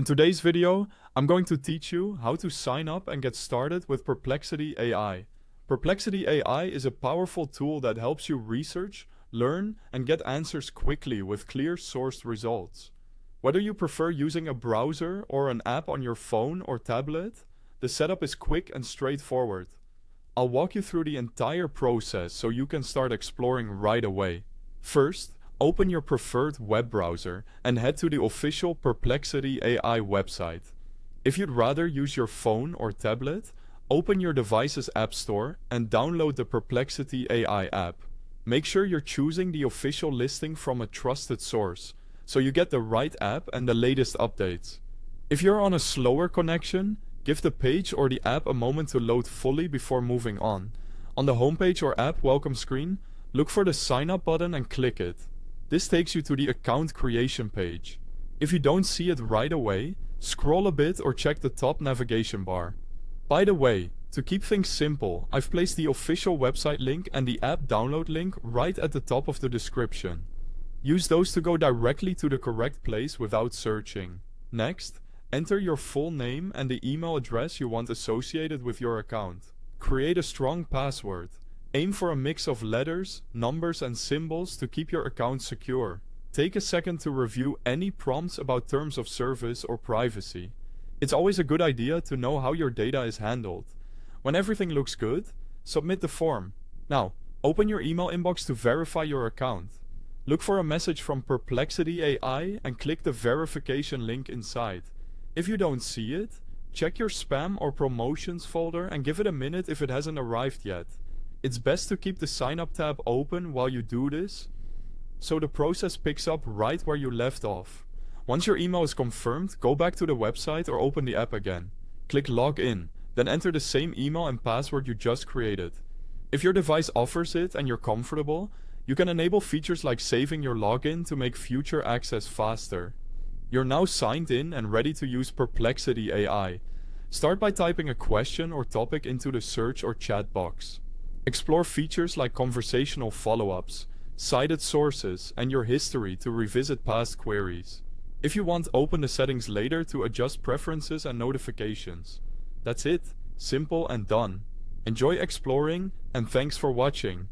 In today's video, I'm going to teach you how to sign up and get started with Perplexity AI. Perplexity AI is a powerful tool that helps you research, learn, and get answers quickly with clear sourced results. Whether you prefer using a browser or an app on your phone or tablet, the setup is quick and straightforward. I'll walk you through the entire process so you can start exploring right away. First, open your preferred web browser and head to the official Perplexity AI website. If you'd rather use your phone or tablet, open your device's app store and download the Perplexity AI app. Make sure you're choosing the official listing from a trusted source, so you get the right app and the latest updates. If you're on a slower connection, give the page or the app a moment to load fully before moving on. On the homepage or app welcome screen, look for the sign up button and click it. This takes you to the account creation page. If you don't see it right away, scroll a bit or check the top navigation bar. By the way, to keep things simple, I've placed the official website link and the app download link right at the top of the description. Use those to go directly to the correct place without searching. Next, enter your full name and the email address you want associated with your account. Create a strong password. Aim for a mix of letters, numbers, and symbols to keep your account secure. Take a second to review any prompts about terms of service or privacy. It's always a good idea to know how your data is handled. When everything looks good, submit the form. Now, open your email inbox to verify your account. Look for a message from Perplexity AI and click the verification link inside. If you don't see it, check your spam or promotions folder and give it a minute if it hasn't arrived yet. It's best to keep the sign up tab open while you do this, so the process picks up right where you left off. Once your email is confirmed, go back to the website or open the app again. Click log in, then enter the same email and password you just created. If your device offers it and you're comfortable, you can enable features like saving your login to make future access faster. You're now signed in and ready to use Perplexity AI. Start by typing a question or topic into the search or chat box. Explore features like conversational follow-ups, cited sources, and your history to revisit past queries. If you want, open the settings later to adjust preferences and notifications. That's it, simple and done. Enjoy exploring, and thanks for watching.